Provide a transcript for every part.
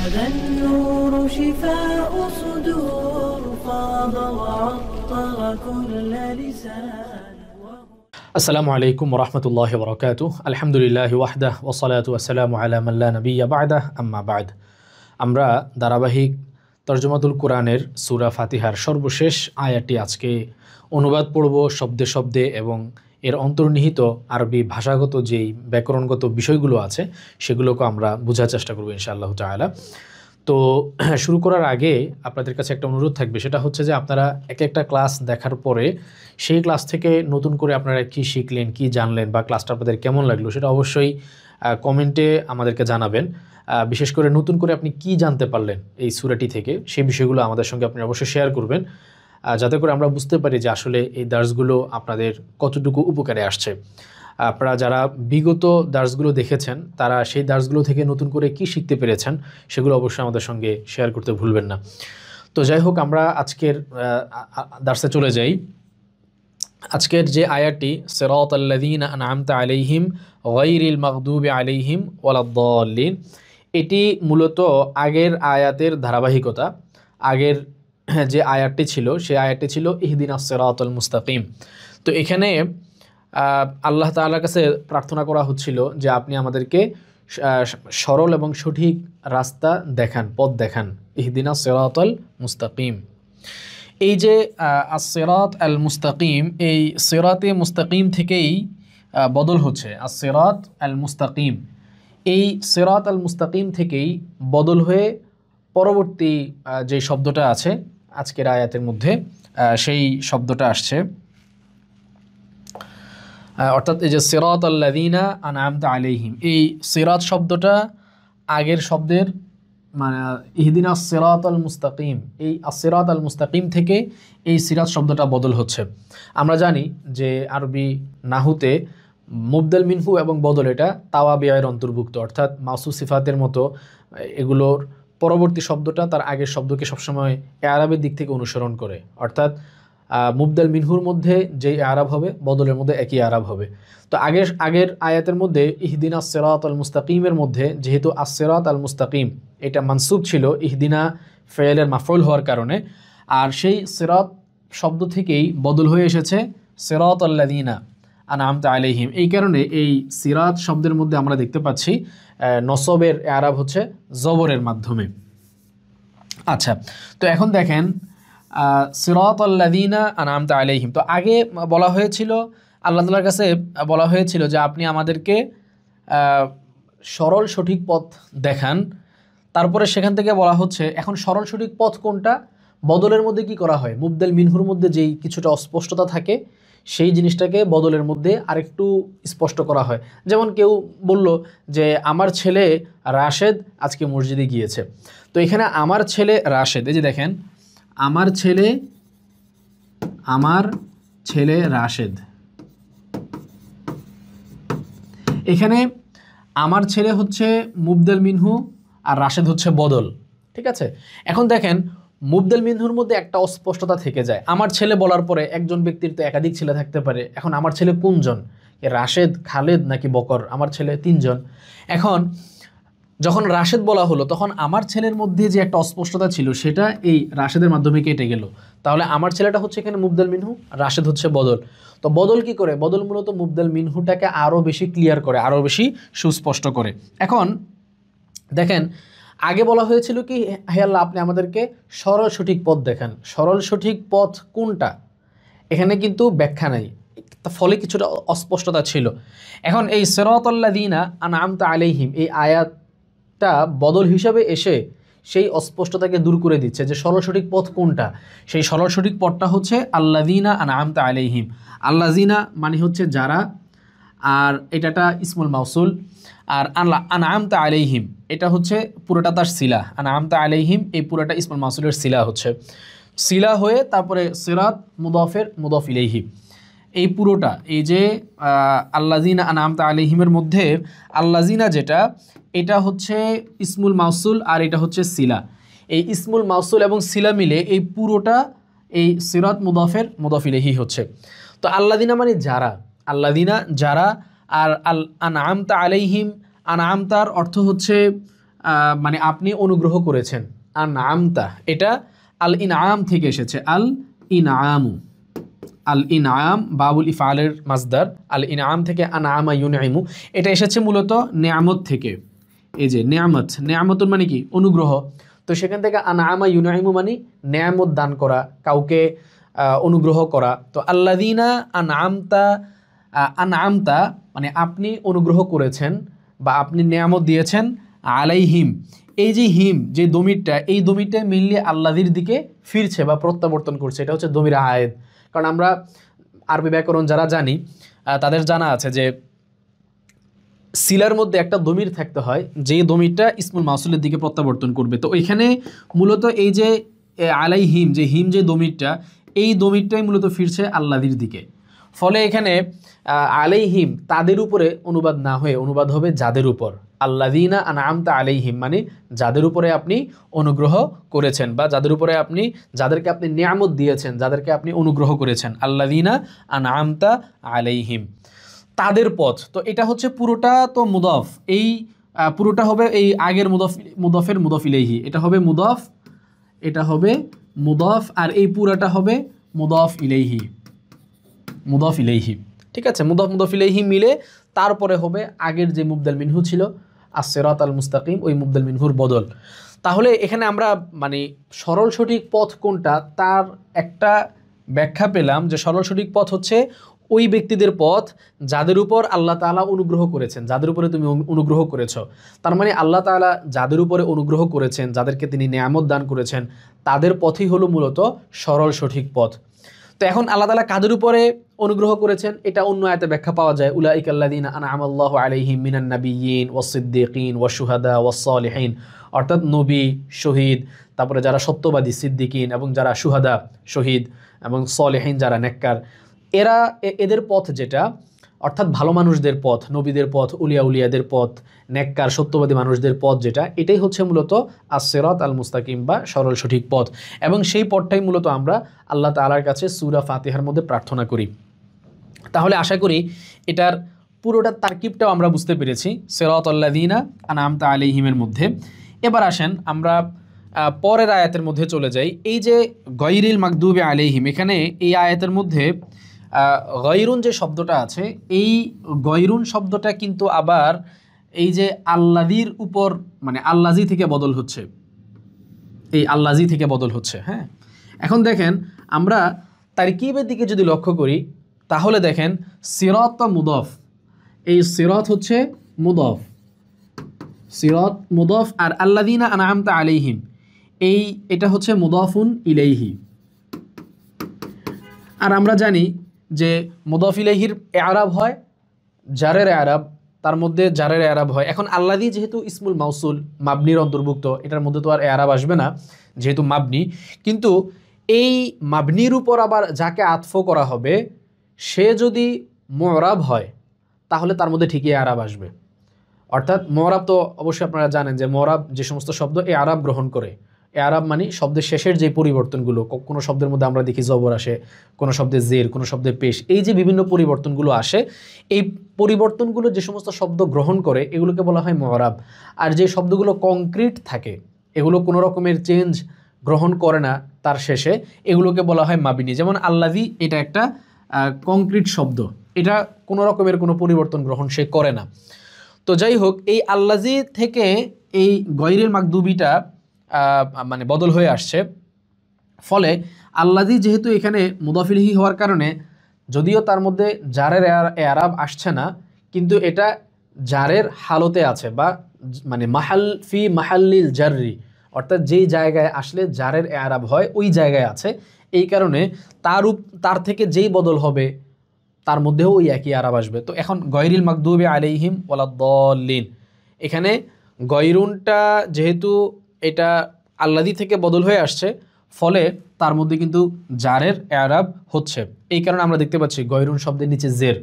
هذا النور شفاء صدور فاض وعطر كل لسان. আসসালামু আলাইকুম ওরহমতুল্লাহি ওয়াবারাকাতুহু। আলহামদুলিল্লাহি ওয়াহদাহু ওয়াসসালাতু ওয়াসসালামু আলা মান লা নাবিয়্যা বা'দাহু, আম্মা বা'দ। আমরা ধারাবাহিক তরজমাতুল কোরআনের সূরা ফাতিহার সর্বশেষ আয়াতটি আজকে অনুবাদ পড়ব শব্দে শব্দে, এবং এর অন্তর্নিহিত আরবি ভাষাগত যেই ব্যাকরণগত বিষয়গুলো আছে সেগুলোকে আমরা বোঝার চেষ্টা করব ইনশাআল্লাহ তাআলা। তো শুরু করার আগে আপনাদের কাছে একটা অনুরোধ থাকবে, সেটা হচ্ছে যে আপনারা এক একটা ক্লাস দেখার পরে সেই ক্লাস থেকে নতুন করে আপনারা কি শিখলেন, কি জানলেন, বা ক্লাসটা আপনাদের কেমন লাগলো সেটা অবশ্যই কমেন্টে আমাদেরকে জানাবেন। বিশেষ করে নতুন করে আপনি কি জানতে পারলেন এই সূরাটি থেকে, সেই বিষয়গুলো আমাদের সঙ্গে আপনি অবশ্যই শেয়ার করবেন, যাতে করে আমরা বুঝতে পারি যে আসলে এই দার্সগুলো আপনাদের কতটুকু উপকারে আসছে। আপনারা যারা বিগত দার্সগুলো দেখেছেন তারা সেই দার্সগুলো থেকে নতুন করে কি শিখতে পেরেছেন সেগুলো অবশ্যই আমাদের সঙ্গে শেয়ার করতে ভুলবেন না। তো যাই হোক, আমরা আজকের দার্সে চলে যাই। আজকের যে আয়াতটি সিরাতাল্লাযীনা আন'আমতা আলাইহিম গায়রিল মাগদুবি আলাইহিম ওয়ালাদ-দাল্লিন, এটি মূলত আগের আয়াতের ধারাবাহিকতা। আগের যে আয়াতটি ছিল সেই আয়াতটি ছিল ইহদিনাস সিরাতাল মুস্তাকিম। তো এখানে আল্লাহ তাআলার কাছে প্রার্থনা করা হচ্ছিল যে আপনি আমাদেরকে সরল এবং সঠিক রাস্তা দেখান, পথ দেখান। ইহদিনাস সিরাতাল মুস্তাকিম, এই যে as-সিরাত আল মুস্তাকিম, এই সিরাতে মুস্তাকিম থেকেই বদল হচ্ছে as-সিরাত আল মুস্তাকিম। এই সিরাত আল মুস্তাকিম থেকেই বদল হয়ে পরবর্তী যে শব্দটা আছে আজকের আয়াতের মধ্যে সেই শব্দটা আসছে, অর্থাৎ এই যে সিরাতাল্লাযীনা আন'আমতা আলাইহিম, এই সিরাত শব্দটা আগের শব্দের মানে ইহদিনাস সিরাতাল মুস্তাকিম, এই as-সিরাত আল মুস্তাকিম থেকে এই সিরাত শব্দটা বদল হচ্ছে। আমরা জানি যে আরবি নাহুতে মুবদাল মিনহু এবং বদল এটা তাওয়াবিয়ের অন্তর্ভুক্ত, অর্থাৎ মাউসুফ সিফাতের মতো এগুলোর পরবর্তী শব্দটা তার আগের শব্দকে সবসময় আরবের দিক থেকে অনুসরণ করে, অর্থাৎ মুবদাল মিনহুর মধ্যে যেই আরব হবে বদলের মধ্যে একই আরব হবে। তো আগের আয়াতের মধ্যে ইহদিনাস সিরাতাল মুস্তাকিমের মধ্যে যেহেতু as-সিরাত আল মুস্তাকিম এটা মানসুব ছিল ইহদিনা ফেলের মাফউল হওয়ার কারণে, আর সেই সিরাত শব্দ থেকেই বদল হয়ে এসেছে সিরাতাল্লাযীনা আন'আমতা আলাইহিম। এই কারণে এই সিরাত শব্দের মধ্যে আমরা দেখতে পাচ্ছি নসবের আরব হচ্ছে জবরের মাধ্যমে। আচ্ছা, তো এখন দেখেন সিরাতাল্লাযীনা আন'আমতা আলাইহিম, তো আগে বলা হয়েছিল আল্লাহ তাআলার কাছে বলা হয়েছিল যে আপনি আমাদেরকে সরল সঠিক পথ দেখান। তারপরে সেখান থেকে বলা হচ্ছে এখন সরল সঠিক পথ কোনটা, বদলের মধ্যে কি করা হয়, মুবদাল মিনহুর মধ্যে যেই কিছুটা অস্পষ্টতা থাকে সেই জিনিসটাকে বদলের মধ্যে আরেকটু স্পষ্ট করা হয়। যেমন কেউ বলল যে আমার ছেলে রাশেদ আজকে মসজিদে গিয়েছে, তো এখানে আমার ছেলে রাশেদ, এই যে দেখেন আমার ছেলে রাশেদ, এখানে আমার ছেলে হচ্ছে মুবদাল মিনহু আর রাশেদ হচ্ছে বদল, ঠিক আছে। এখন দেখেন মুবদাল মিনহুর মধ্যে একটা অস্পষ্টতা থেকে যায়। আমার ছেলে বলার পরে একজন ব্যক্তির তো একাধিক ছেলে থাকতে পারে, এখন আমার ছেলে কোনজন, রাশেদ, খালেদ নাকি বকর, আমার ছেলে তিনজন। এখন যখন রাশেদ বলা হলো তখন আমার ছেলের মধ্যে যে একটা অস্পষ্টতা ছিল সেটা এই রাশেদের মাধ্যমে কেটে গেল। তাহলে আমার ছেলেটা হচ্ছে এখানে মুবদাল মিনহু, রাশেদ হচ্ছে বদল। তো বদল কি করে, বদল মূলত মুবদাল মিনহুটাকে আরও বেশি ক্লিয়ার করে, আরও বেশি সুস্পষ্ট করে। এখন দেখেন আগে বলা হয়েছিল কি, হে আল্লাহ আপনি আমাদেরকে সরল সঠিক পথ দেখান। সরল সঠিক পথ কোনটা এখানে কিন্তু ব্যাখ্যা নাই, ফলে কিছুটা অস্পষ্টতা ছিল। এখন এই সিরাতাল্লাযীনা আন'আমতা আলাইহিম এই আয়াতটা বদল হিসাবে এসে সেই অস্পষ্টতাকে দূর করে দিচ্ছে যে সরল সঠিক পথ কোনটা। সেই সরল সঠিক পথটা হচ্ছে আল্লাযীনা আন'আমতা আলাইহিম। আল্লাযীনা মানে হচ্ছে যারা, আর এটাটা ইসমুল মাউসুল, আর আন'আমতা আলাইহিম এটা হচ্ছে পুরোটা তার সিলা। আন'আমতা আলাইহিম এই পুরোটা ইসমুল মাউসুলের সিলা হচ্ছে, সিলা হয়ে তারপরে সিরাত মুদাফের মুদাফ ইলাইহি, এই পুরোটা এই যে আল্লাযীনা আন'আমতা আলাইহিমের মধ্যে আল্লাযীনা যেটা এটা হচ্ছে ইসমুল মাউসুল আর এটা হচ্ছে সিলা। এই ইসমুল মাউসুল এবং সিলা মিলে এই পুরোটা এই সিরাত মুদাফের মুদাফ ইলাইহি হচ্ছে। তো আল্লাযীনা মানে যারা, আল্লাযীনা যারা, আর আন'আমতা আলাইহিম, আন'আমতার অর্থ হচ্ছে মানে আপনি অনুগ্রহ করেছেন। আনআমতা এটা আল ইনআম থেকে এসেছে, আল ইনআমু, আল ইনআম বাবুল ইফআলের মাসদার, আল ইনআম থেকে আনআমা ইউনঈমু, এটা এসেছে মূলত নেয়ামত থেকে। এই যে নেয়ামত, নেয়ামতুন মানে কি অনুগ্রহ, তো সেখান থেকে আনআমা ইউনঈমু মানে নেয়ামত দান করা, কাউকে অনুগ্রহ করা। তো আল্লাযীনা আনআমতা, আনআমতা মানে আপনি অনুগ্রহ করেছেন বা আপনি নেয়ামত দিয়েছেন, আলাইহিম, এই যে হিম যে দমিরটা, এই দমিরটা মেইনলি আল্লাহর দিকে ফিরছে বা প্রত্যাবর্তন করছে, এটা হচ্ছে দমির আয়েদ। কারণ আমরা আরবি ব্যাকরণ যারা জানি তাদের জানা আছে যে সিলার মধ্যে একটা দমির থাকতে হয়, যে দমিরটা ইসমুল মাউসুলের দিকে প্রত্যাবর্তন করবে। তো এখানে মূলত এই যে আলাইহিম, যে হিম যে দমিরটা, এই দমিরটাই মূলত ফিরছে আল্লাহর দিকে। ফলে এখানে আলাইহিম তাদের উপরে অনুবাদ না হয়ে অনুবাদ হবে যাদের উপর। আল্লাযীনা আনআমতা আলাইহিম মানে যাদের উপরে আপনি অনুগ্রহ করেছেন বা যাদের উপরে আপনি, যাদেরকে আপনি নিয়ামত দিয়েছেন, যাদেরকে আপনি অনুগ্রহ করেছেন। আল্লাযীনা আনআমতা আলাইহিম, তাদের পথ। তো এটা হচ্ছে পুরোটা তো মুদফ, এই পুরোটা হবে এই আগের মুদফের মুদফ ইলাইহি, এটা হবে মুদফ, এটা হবে মুদফ, আর এই পুরাটা হবে মুদফ ইলাইহি, মুদফ ইলাইহি। ঠিক আছে, মুদফ মুদফ ইলাইহি মিলে তারপরে হবে আগের যে মুবদাল মিনহু ছিল আস-সিরাত আল মুস্তাকিম, ওই মুবদাল মিনহুর বদল। তাহলে এখানে আমরা মানে সরল সঠিক পথ কোনটা তার একটা ব্যাখ্যা পেলাম, যে সরল সঠিক পথ হচ্ছে ওই ব্যক্তিদের পথ যাদের উপর আল্লাহ তাআলা অনুগ্রহ করেছেন, যাদের উপরে তুমি অনুগ্রহ করেছো। তার মানে আল্লাহ তাআলা যাদের উপরে অনুগ্রহ করেছেন, যাদেরকে তিনি নেয়ামত দান করেছেন, তাদের পথই হলো মূলত সরল সঠিক পথ। তো এখন আল্লাহ তাআলা কাদের উপরে অনুগ্রহ করেছেন এটা অন্য আয়াতে ব্যাখ্যা পাওয়া যায়, উলাইকাল্লাযীনা আনআমাল্লাহু আলাইহিম মিনান নাবিয়্যিন ওয়াস-সিদ্দীকিন ওয়াশ-শুহাদা ওয়াস-সালিহিন, অর্থাৎ নবী, শহীদ, তারপরে যারা সত্যবাদী সিদ্দিকিন, এবং যারা শুহাদা শহীদ, এবং সলিহিন যারা নেককার, এরা এদের পথ যেটা, অর্থাৎ ভালো মানুষদের পথ, নবীদের পথ, উলিয়াদের পথ, নেককার সত্যবাদী মানুষদের পথ যেটা, এটাই হচ্ছে মূলত আস-সিরাত আল মুস্তাকিম বা সরল সঠিক পথ। এবং সেই পথটাই মূলত আমরা আল্লাহ তাআলার কাছে সূরা ফাতিহার মধ্যে প্রার্থনা করি। তাহলে আশা করি এটার পুরোটা তারকিবটাও আমরা বুঝতে পেরেছি সিরাতাল্লাযীনা আনআমতা আলাইহিমের মধ্যে। এবার আসেন আমরা পরের আয়াতের মধ্যে চলে যাই। এই যে গায়রিল মাগদুবি আলাইহিম, এখানে এই আয়াতের মধ্যে গায়রুন যে শব্দটা আছে, এই গায়রুন শব্দটা কিন্তু আবার এই যে আল্লাযীর উপর মানে আল্লাযী থেকে বদল হচ্ছে, এই আল্লাযী থেকে বদল হচ্ছে। হ্যাঁ, এখন দেখেন আমরা তারকিবের দিকে যদি লক্ষ্য করি তাহলে দেখেন সিরাত মুদফ, এই সিরাত হচ্ছে মুদফ, সিরাত মুদফ, আর আল্লাযীনা আনআমতা আলাইহিম এটা হচ্ছে মুদাফুন ইলাইহি। আর আমরা জানি যে মুদাফ ইলাইহির ইআরাব হয় জারের ইআরাব, তার মধ্যে জারের ইআরাব হয়। এখন আল্লাযী যেহেতু ইসমুল মাউসুল মাবনির অন্তর্ভুক্ত, এটার মধ্যে তো আর ইআরাব আসবে না যেহেতু মাবনি, কিন্তু এই মাবনির উপর আবার যাকে আতফ করা হবে সে যদি মুরাব হয় তাহলে তার মধ্যে ঠিকই ইআরাব আসবে। অর্থাৎ মুরাব তো অবশ্যই আপনারা জানেন যে মুরাব যে সমস্ত শব্দ ইআরাব গ্রহণ করে, ইআরাব মানে শব্দের শেষের যে পরিবর্তনগুলো, কোনো শব্দের মধ্যে আমরা দেখি জবর আসে, কোনো শব্দে জের, কোনো শব্দে পেশ, এই যে বিভিন্ন পরিবর্তনগুলো আসে, এই পরিবর্তনগুলো যে সমস্ত শব্দ গ্রহণ করে এগুলোকে বলা হয় মুরাব। আর যে শব্দগুলো কংক্রিট থাকে, এগুলো কোনো রকমের চেঞ্জ গ্রহণ করে না তার শেষে, এগুলোকে বলা হয় মাবিনী। যেমন আল্লাযী, এটা একটা কংক্রিট শব্দ, এটা কোনো রকমের কোনো পরিবর্তন গ্রহণ সে করে না। তো যাই হোক, এই আল্লাযী থেকে এই গায়রিল মাগদুবিটা মানে বদল হয়ে আসছে। ফলে আল্লাযী যেহেতু এখানে মুদাফ ইলাইহি হওয়ার কারণে যদিও তার মধ্যে জারের ইআরাব আসছে না, কিন্তু এটা জারের হালতে আছে, বা মানে মাহাল ফি মাহাল্লিল জাররি, অর্থাৎ যেই জায়গায় আসলে জারের ইআরাব হয় ওই জায়গায় আছে। এই কারণে তার থেকে যেই বদল হবে তার মধ্যেও ওই একই ইআরাব আসবে। তো এখন গায়রিল মাগদুবি আলাইহিম ওয়ালাদ-দাল্লিন, এখানে গায়রুনটা যেহেতু এটা আল্লাযী থেকে বদল হয়ে আসছে, ফলে তার মধ্যে কিন্তু জারের ইআরাব হচ্ছে। এই কারণে আমরা দেখতে পাচ্ছি গায়রুন শব্দের নিচে জের।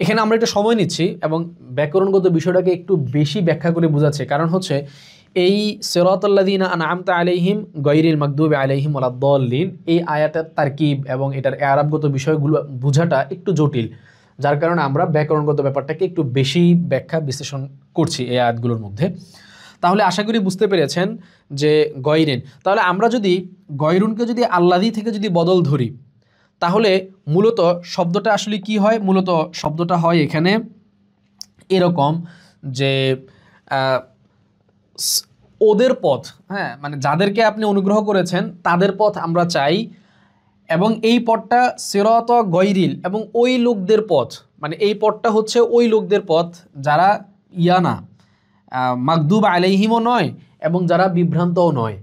এখানে আমরা একটু সময় নিচ্ছি এবং ব্যাকরণগত বিষয়টাকে একটু বেশি ব্যাখ্যা করে বোঝাচ্ছে, কারণ হচ্ছে এই সিরাতাল্লাযীনা আনআমতা আলাইহিম গায়রিল মাগদুবি আলাইহিম ওয়ালাদ-দাল্লিন, এই আয়াতের তারকিব এবং এটার ইআরাবগত বিষয়গুলো বোঝাটা একটু জটিল, যার কারণে আমরা ব্যাকরণগত ব্যাপারটাকে একটু বেশি ব্যাখ্যা বিশ্লেষণ করছি এই আয়াতগুলোর মধ্যে। তাহলে আশা করি বুঝতে পেরেছেন যে গয়রিন। তাহলে আমরা যদি গয়রুনকে যদি আল্লাদি থেকে যদি বদল ধরি, তাহলে মূলত শব্দটা আসলে কি হয়? মূলত শব্দটা হয় এখানে এরকম যে ওদের পথ, হ্যাঁ, মানে যাদেরকে আপনি অনুগ্রহ করেছেন তাদের পথ আমরা চাই, এবং এই পথটা সিরাত গয়রিল, এবং ওই লোকদের পথ, মানে এই পথটা হচ্ছে ওই লোকদের পথ যারা ইয়ানা মাগদুব আলাইহিমও নয় এবং যারা বিভ্রান্তও নয়।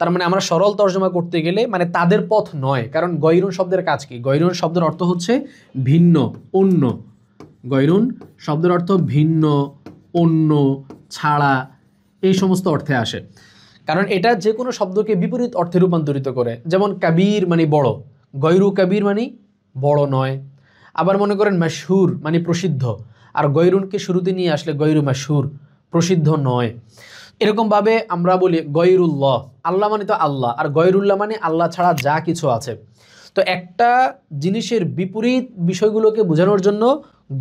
তার মানে আমরা সরল তর্জমা করতে গেলে মানে তাদের পথ নয়, কারণ গয়রুন শব্দের কাজ কি? গয়রুন শব্দের অর্থ হচ্ছে ভিন্ন, অন্য। গয়রুন শব্দের অর্থ ভিন্ন, অন্য, ছাড়া, এই সমস্ত অর্থে আসে। কারণ এটা যে কোনো শব্দকে বিপরীত অর্থে রূপান্তরিত করে। যেমন কাবীর মানে বড়, গয়রু কাবীর মানে বড় নয়। আবার মনে করেন মাশহুর মানে প্রসিদ্ধ, আর গয়রুনকে শুরুতে নিয়ে আসলে গয়রু মাশহুর, প্রসিদ্ধ নয়। এরকমভাবে আমরা বলি গয়রুল্লাহ, আল্লাহ মানে তো আল্লাহ, আর গয়রুল্লাহ মানে আল্লাহ ছাড়া যা কিছু আছে। তো একটা জিনিসের বিপরীত বিষয়গুলোকে বোঝানোর জন্য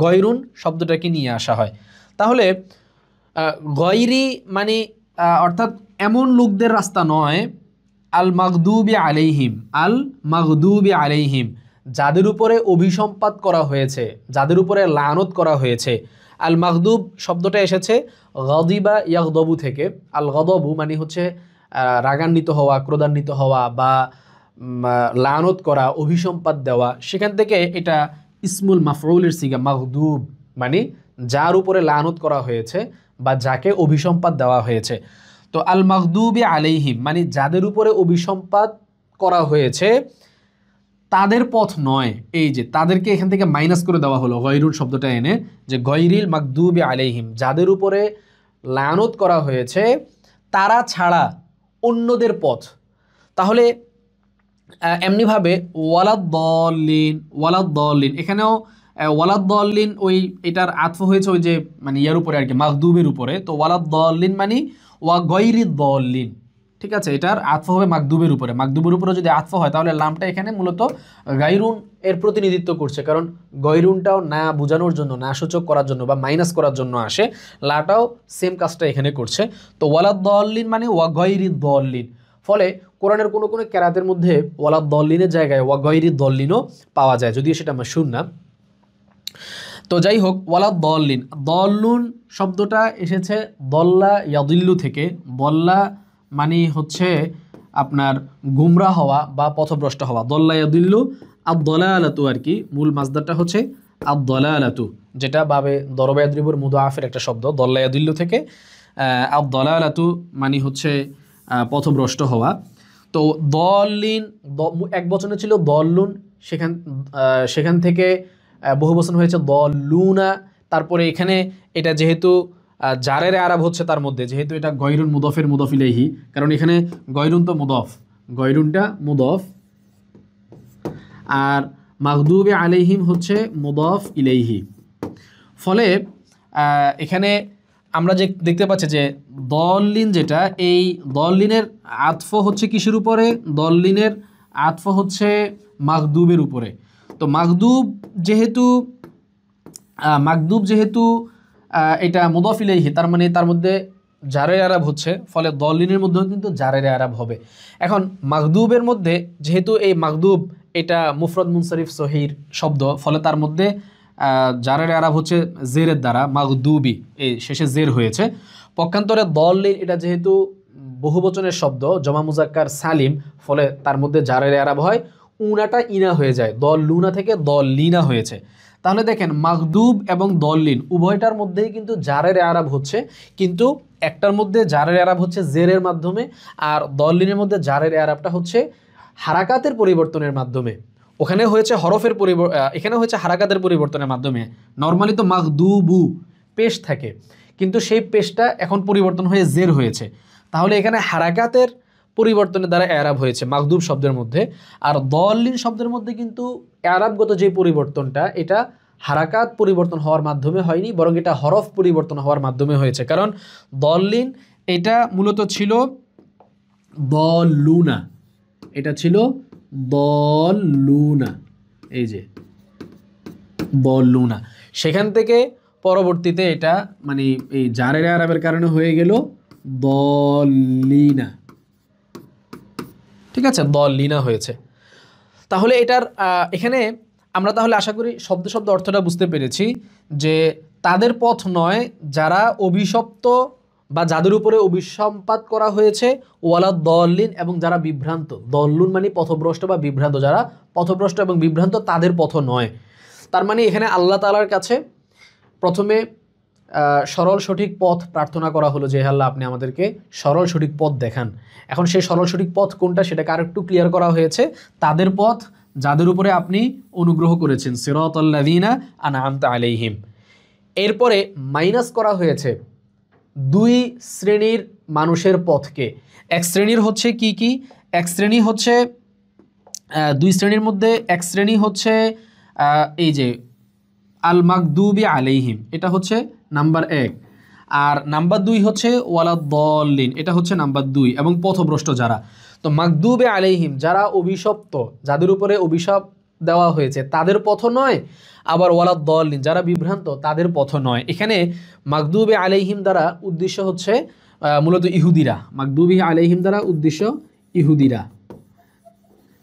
গয়রুন শব্দটাকে নিয়ে আসা হয়। তাহলে গয়রি মানে অর্থাৎ এমন লোকদের রাস্তা নয়, আল মাগদুবি আলাইহিম, আল মাগদুবি আলাইহিম, যাদের উপরে অভিসম্পাত করা হয়েছে, যাদের উপরে লানত করা হয়েছে। আল মাগদুব শব্দটা এসেছে গদিবা ইয়াগদবু থেকে। আল গদবু মানে হচ্ছে রাগান্বিত হওয়া, ক্রোধান্বিত হওয়া, বা লানত করা, অভিসম্পাত দেওয়া। সেখান থেকে এটা ইসমুল মাফউলের সিগা, মাগদুব মানে যার উপরে লানত করা হয়েছে বা যাকে অভিসম্পাত দেওয়া হয়েছে। তো আল মাগদুবি আলাইহিম মানে যাদের উপরে অভিসম্পাত করা হয়েছে তাদের পথ নয়। এই যে তাদেরকে এখান থেকে মাইনাস করে দেওয়া হলো গয়রুন শব্দটা এনে, যে গয়রিল মাগদুবি আলাইহিম, যাদের উপরে লানত করা হয়েছে তারা ছাড়া অন্যদের পথ। তাহলে এমনিভাবে ওয়ালাদ-দল্লিন, ওয়ালাদ-দল্লিন, এখানেও ওয়ালাদ-দল্লিন ওই এটার আতফ হয়েছে ওই যে মানে ইয়ার উপরে আর কি, মাগদুবের উপরে। তো ওয়ালাদ-দল্লিন মানে ওয়া গয়রিদ-দল্লিন, ঠিক আছে, এটার আতফ হবে মাগদুবের উপরে। মাগদুবের উপরে যদি আতফ হয় তাহলে লামটা এখানে মূলত গায়রুন এর প্রতিনিধিত্ব করছে, কারণ গয়রুনটাও না বোঝানোর জন্য, না সূচক করার জন্য বা মাইনাস করার জন্য আসে, লাটাও সেম কাজটা এখানে করছে। তো ওয়ালাদ-দল্লিন মানে ওয়া গয়রিদ-দল্লিন। ফলে কোরআনের কোনো কোনো কেরাতের মধ্যে ওয়ালাদ-দল্লিনের জায়গায় ওয়া গয়রিদ-দল্লিনও পাওয়া যায়, যদিও সেটা মাশহুর না। তো যাই হোক, ওয়ালাদ-দল্লিন, দল্লুন শব্দটা এসেছে দল্লা ইয়াদিল্লু থেকে। দল্লা মানে হচ্ছে আপনার গুমরা হওয়া বা পথভ্রষ্ট হওয়া। দল্লা ইয়াদিল্লু আদ-দলালাতু আর কি, মূল মাসদারটা হচ্ছে আদ-দলালাতু, যেটা বাবে দরবা ইয়াদরিবুর মুদাআফের একটা শব্দ। দল্লা ইয়াদিল্লু থেকে আদ-দলালাতু মানে হচ্ছে পথভ্রষ্ট হওয়া। তো দল্লিন এক বচনে ছিল দল্লুন, সেখান থেকে বহু বচন হয়েছে দল্লুনা। তারপরে এখানে এটা যেহেতু জারের আরাব হচ্ছে, তার মধ্যে যেহেতু এটা গয়রুন মুদফের মুদফ ইলাইহি, কারণ এখানে গয়রুন তো মুদফ, গয়রুনটা মুদফ, আর মাগদুবি আলাইহিম হচ্ছে মুদফ ইলাইহি। ফলে এখানে আমরা যে দেখতে পাচ্ছি যে দল্লিন, যেটা এই দল্লিনের আতফ হচ্ছে কিসের উপরে? দল্লিনের আতফ হচ্ছে মাগদুবের উপরে। তো মাগদুব যেহেতু এটা মুদাফ ইলাইহি, তার মানে তার মধ্যে জারের আরাব হচ্ছে, ফলে দল্লিনের মধ্যেও কিন্তু জারের আরাব হবে। এখন মাগদুবের মধ্যে যেহেতু এই মাগদুব এটা মুফরদ মুনসারিফ সহির শব্দ, ফলে তার মধ্যে জারের আরাব হচ্ছে জেরের দ্বারা, মাগদুবি এই শেষে জের হয়েছে। পক্ষান্তরে দল্লিন এটা যেহেতু বহুবচনের শব্দ, জমা মুজাক্কার সালিম, ফলে তার মধ্যে জারের আরাব হয়, উনাটা ইনা হয়ে যায়, দল্লুনা থেকে দল্লিনা হয়েছে। তাহলে দেখেন মাগদুব এবং দল্লিন উভয়টার মধ্যেই কিন্তু জারের আরাব হচ্ছে, কিন্তু একটার মধ্যে জারের আরাব হচ্ছে জেরের মাধ্যমে, আর দল্লিনের মধ্যে জারের আরাবটা হচ্ছে হারাকাতের পরিবর্তনের মাধ্যমে। ওখানে হয়েছে হরফের এখানে হয়েছে হারাকাতের পরিবর্তনের মাধ্যমে। নর্মালি তো মাগদুবু পেশ থাকে, কিন্তু সেই পেশটা এখন পরিবর্তন হয়ে জের হয়েছে। তাহলে এখানে হারাকাতের পরিবর্তনের দ্বারা এরাব হয়েছে মাগদুব শব্দের মধ্যে। আর দল্লিন শব্দের মধ্যে কিন্তু এরাবগত যে পরিবর্তনটা, এটা হারাকাত পরিবর্তন হওয়ার মাধ্যমে হয়নি, বরং এটা হরফ পরিবর্তন হওয়ার মাধ্যমে হয়েছে। কারণ দল্লিন এটা মূলত ছিল দল্লুনা, এটা ছিল দল্লুনা, এই যে দল্লুনা। সেখান থেকে পরবর্তীতে এটা মানে এই জারের আরাবের কারণে হয়ে গেল দলিনা, ঠিক আছে, দলিনা হয়েছে। তাহলে এটার এখানে আমরা তাহলে আশা করি শব্দ শব্দ অর্থটা বুঝতে পেরেছি যে তাদের পথ নয় যারা অভিশপ্ত বা যাদের উপরে অভিসম্পাত করা হয়েছে, ওয়ালা দলিন, এবং যারা বিভ্রান্ত। দল্লুন মানে পথভ্রষ্ট বা বিভ্রান্ত, যারা পথভ্রষ্ট এবং বিভ্রান্ত তাদের পথ নয়। তার মানে এখানে আল্লাহ তাআলার কাছে প্রথমে সরল সঠিক পথ প্রার্থনা করা হলো যে আল্লাহ আপনি আমাদেরকে সরল সঠিক পথ দেখান। এখন সেই সরল সঠিক পথ কোনটা সেটাকে আরেকটু ক্লিয়ার করা হয়েছে, তাদের পথ যাদের উপরে আপনি অনুগ্রহ করেছেন, সিরাতাল্লাযীনা আনআমতা আলাইহিম। এরপরে মাইনাস করা হয়েছে দুই শ্রেণীর মানুষের পথকে। এক শ্রেণীর হচ্ছে কি কি? এক শ্রেণী হচ্ছে দুই শ্রেণীর মধ্যে এক শ্রেণী হচ্ছে এই যে আল মাগদুবি আলাইহিম, এটা হচ্ছে নাম্বার 1, আর নাম্বার 2 হচ্ছে ওয়ালাদ-দাল্লিন, এটা হচ্ছে নাম্বার 2, এবং পথভ্রষ্ট যারা। তো মাগদুবি আলাইহিম যারা অভিশপ্ত, যাদের উপরে অভিশাপ দেওয়া হয়েছে তাদের পথ নয়, আবার ওয়ালাদ-দাল্লিন যারা বিভ্রান্ত তাদের পথ নয়। এখানে মাগদুবি আলাইহিম দ্বারা উদ্দেশ্য হচ্ছে মূলত ইহুদিরা। মাগদুবি আলাইহিম দ্বারা উদ্দেশ্য ইহুদিরা,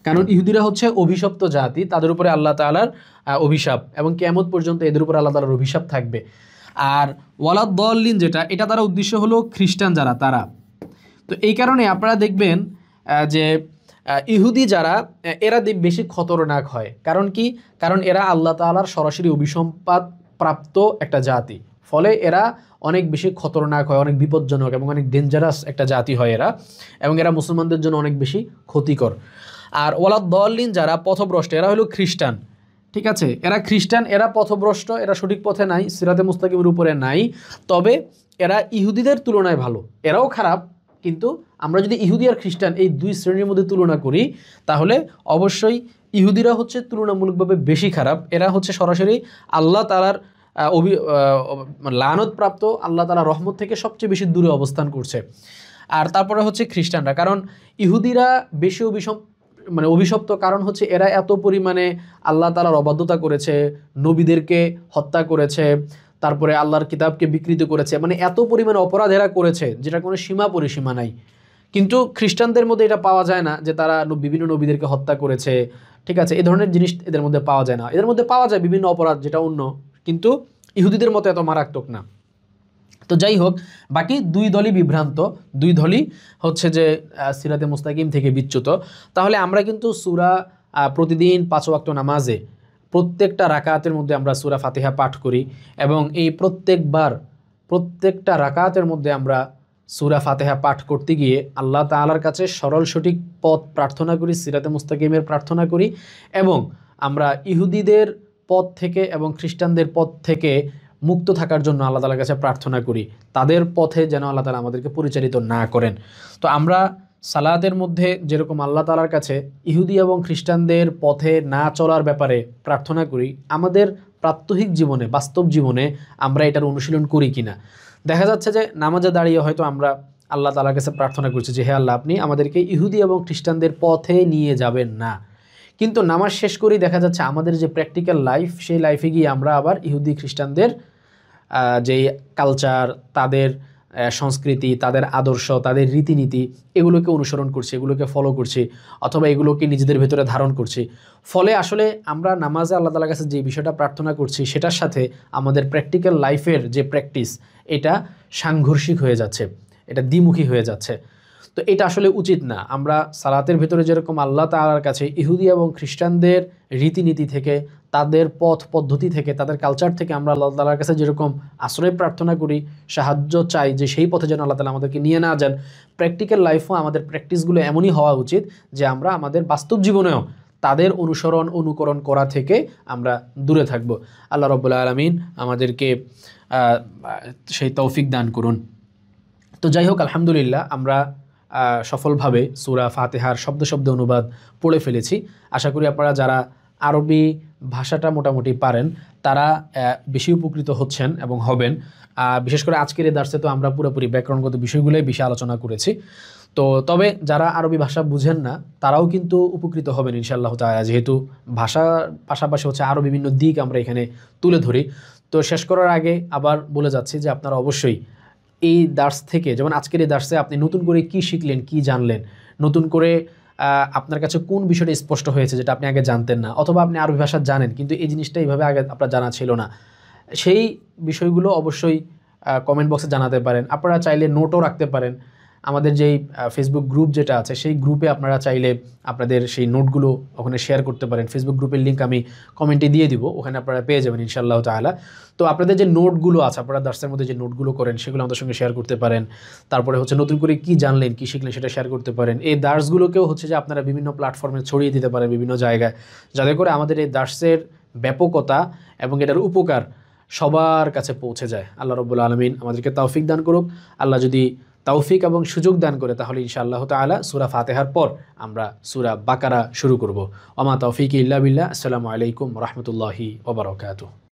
কারণ ইহুদিরা হচ্ছে অভিশপ্ত জাতি, তাদের উপরে আল্লাহ তাআলার অভিশাপ, এবং কিয়ামত পর্যন্ত এদের উপরে আল্লাহ তাআলার অভিশাপ থাকবে। আর ওয়ালাদ-দাল্লিন যেটা, এটা দ্বারা উদ্দেশ্য হলো খ্রিস্টান যারা, তারা। তো এই কারণে আপনারা দেখবেন যে ইহুদি যারা, এরা বেশি খতরনাক হয়। কারণ কি? কারণ এরা আল্লাহ তাআলার সরাসরি অভিসম্পাত প্রাপ্ত একটা জাতি, ফলে এরা অনেক বেশি খতরনাক হয়, অনেক বিপজ্জনক এবং অনেক ডেঞ্জারাস একটা জাতি হয় এরা, এবং এরা মুসলমানদের জন্য অনেক বেশি ক্ষতিকর। আর ওয়ালাদ-দাল্লিন যারা পথভ্রষ্ট, এরা হলো খ্রিস্টান, ঠিক আছে, এরা খ্রিস্টান, এরা পথভ্রষ্ট, এরা সঠিক পথে নাই, সিরাতে মুস্তাকিমের উপরে নাই। তবে এরা ইহুদিদের তুলনায় ভালো, এরাও খারাপ, কিন্তু আমরা যদি ইহুদি আর খ্রিস্টান এই দুই শ্রেণীর মধ্যে তুলনা করি তাহলে অবশ্যই ইহুদিরা হচ্ছে তুলনামূলকভাবে বেশি খারাপ। এরা হচ্ছে সরাসরি আল্লাহ তাআলার লানত-প্রাপ্ত, আল্লাহ তাআলার রহমত থেকে সবচেয়ে বেশি দূরে অবস্থান করছে। আর তারপরে হচ্ছে খ্রিস্টানরা, কারণ ইহুদিরা বেশি অভিশপ্ত, কারণ হচ্ছে এরা এত পরিমাণে আল্লাহ তাআলার অবাধ্যতা করেছে, নবীদেরকে হত্যা করেছে, তারপরে আল্লাহর কিতাবকে বিকৃত করেছে, মানে এত পরিমাণে অপরাধ এরা করেছে যেটা কোনো সীমা পরিসীমা নাই। কিন্তু খ্রিস্টানদের মধ্যে এটা পাওয়া যায় না যে তারা বিভিন্ন নবীদেরকে হত্যা করেছে, ঠিক আছে, এই ধরনের জিনিস এদের মধ্যে পাওয়া যায় না। এদের মধ্যে পাওয়া যায় বিভিন্ন অপরাধ যেটা অন্য, কিন্তু ইহুদিদের মতো এত মারাত্মক না। তো যাই হোক, বাকি দুই দলই বিভ্রান্ত, দুই দলই হচ্ছে যে সিরাতে মুস্তাকিম থেকে বিচ্যুত। তাহলে আমরা কিন্তু সূরা প্রতিদিন 5 ওয়াক্ত নামাজে প্রত্যেকটা রাকাতের মধ্যে আমরা সূরা ফাতিহা পাঠ করি, এবং এই প্রত্যেকটা রাকাতের মধ্যে আমরা সূরা ফাতিহা পাঠ করতে গিয়ে আল্লাহ তাআলার কাছে সরল সঠিক পথ প্রার্থনা করি, সিরাতে মুস্তাকিমের প্রার্থনা করি, এবং আমরা ইহুদিদের পথ থেকে এবং খ্রিস্টানদের পথ থেকে মুক্ত থাকার জন্য আল্লাহ তাআলার কাছে প্রার্থনা করি, তাদের পথে যেন আল্লাহ তাআলা আমাদেরকে পরিচালিত না করেন। তো আমরা সালাতের মধ্যে যেরকম আল্লাহ তাআলার কাছে ইহুদি এবং খ্রিস্টানদের পথে না চলার ব্যাপারে প্রার্থনা করি, আমাদের প্রাত্যহিক জীবনে, বাস্তব জীবনে আমরা এটার অনুশীলন করি কিনা। দেখা যাচ্ছে যে নামাজে দাঁড়িয়ে হয়তো আমরা আল্লাহ তাআলার কাছে প্রার্থনা করছি যে হে আল্লাহ, আপনি আমাদেরকে ইহুদি এবং খ্রিস্টানদের পথে নিয়ে যাবেন না, কিন্তু নামাজ শেষ করেই দেখা যাচ্ছে আমাদের যে প্র্যাকটিক্যাল লাইফ, সেই লাইফে গিয়ে আমরা আবার ইহুদি খ্রিস্টানদের যেই কালচার, তাদের সংস্কৃতি, তাদের আদর্শ, তাদের রীতিনীতি, এগুলোকে অনুসরণ করছি, এগুলোকে ফলো করছি, অথবা এগুলোকে নিজেদের ভেতরে ধারণ করছি। ফলে আসলে আমরা নামাজে আল্লাহ তাআলার কাছে যে বিষয়টা প্রার্থনা করছি সেটার সাথে আমাদের প্র্যাকটিক্যাল লাইফের যে প্র্যাকটিস, এটা সাংঘর্ষিক হয়ে যাচ্ছে, এটা দ্বিমুখী হয়ে যাচ্ছে। তো এটা আসলে উচিত না। আমরা সালাতের ভেতরে যেরকম আল্লাহ তাআলার কাছে ইহুদি এবং খ্রিস্টানদের রীতিনীতি থেকে, তাদের পথ পদ্ধতি থেকে, তাদের কালচার থেকে আমরা আল্লাহ তাআলার কাছে যেরকম আশ্রয় প্রার্থনা করি, সাহায্য চাই যে সেই পথে যেন আল্লাহ তাআলা আমাদেরকে নিয়ে না যান, প্র্যাকটিক্যাল লাইফও আমাদের প্র্যাকটিসগুলো এমনই হওয়া উচিত যে আমরা আমাদের বাস্তব জীবনেও তাদের অনুকরণ করা থেকে আমরা দূরে থাকব। আল্লাহ রাব্বুল আলামিন আমাদেরকে সেই তৌফিক দান করুন। তো যাই হোক, আলহামদুলিল্লাহ আমরা সফলভাবে সূরা ফাতিহার শব্দ শব্দ অনুবাদ পড়ে ফেলেছি। আশা করি আপনারা যারা আরবি ভাষাটা মোটামুটি পারেন তারা বেশি উপকৃত হচ্ছেন এবং হবেন। বিশেষ করে আজকের এই দার্সে তো আমরা পুরোপুরি ব্যাকরণগত বিষয়গুলোই বেশি আলোচনা করেছি। তো তবে যারা আরবি ভাষা বুঝেন না তারাও কিন্তু উপকৃত হবেন ইনশাআল্লাহ তাআলা, যেহেতু ভাষার পাশাপাশি হচ্ছে আরও বিভিন্ন দিক আমরা এখানে তুলে ধরি। তো শেষ করার আগে আবার বলে যাচ্ছি যে আপনারা অবশ্যই এই দার্স থেকে, যেমন আজকের এই দার্সে আপনি নতুন করে কি শিখলেন, কি জানলেন, নতুন করে আপনার কাছে কোন বিষয়টা স্পষ্ট হয়েছে যেটা আপনি আগে জানতেন না, অথবা আপনি আরবি ভাষা জানেন কিন্তু এই জিনিসটা এইভাবে আগে আপনার জানা ছিল না, সেই বিষয়গুলো অবশ্যই কমেন্ট বক্সে জানাতে পারেন। আপনারা চাইলে নোটও রাখতে পারেন। আমাদের যেই ফেসবুক গ্রুপ যেটা আছে সেই গ্রুপে আপনারা চাইলে আপনাদের সেই নোটগুলো ওখানে শেয়ার করতে পারেন। ফেসবুক গ্রুপের লিঙ্ক আমি কমেন্টে দিয়ে দিব, ওখানে আপনারা পেয়ে যাবেন ইনশাআল্লাহ তাআলা। তো আপনাদের যে নোটগুলো আছে, আপনারা দার্সের মধ্যে যে নোটগুলো করেন সেগুলো আমাদের সঙ্গে শেয়ার করতে পারেন। তারপরে হচ্ছে নতুন করে কি জানলেন, কি শিখলেন সেটা শেয়ার করতে পারেন। এই দার্সগুলোকেও হচ্ছে যে আপনারা বিভিন্ন প্ল্যাটফর্মে ছড়িয়ে দিতে পারেন বিভিন্ন জায়গায়, যাতে করে আমাদের এই দার্সের ব্যাপকতা এবং এটার উপকার সবার কাছে পৌঁছে যায়। আল্লাহ রাব্বুল আলামিন আমাদেরকে তৌফিক দান করুক। আল্লাহ যদি তৌফিক এবং সুযোগ দান করে তাহলে ইনশাআল্লাহ তাআলা সূরা ফাতিহার পর আমরা সূরা বাকারা শুরু করব। ওমা তৌফিক ইল্লা বিল্লাহ। আসসালামু আলাইকুম ওয়া রাহমাতুল্লাহি ওয়া বারাকাতুহু।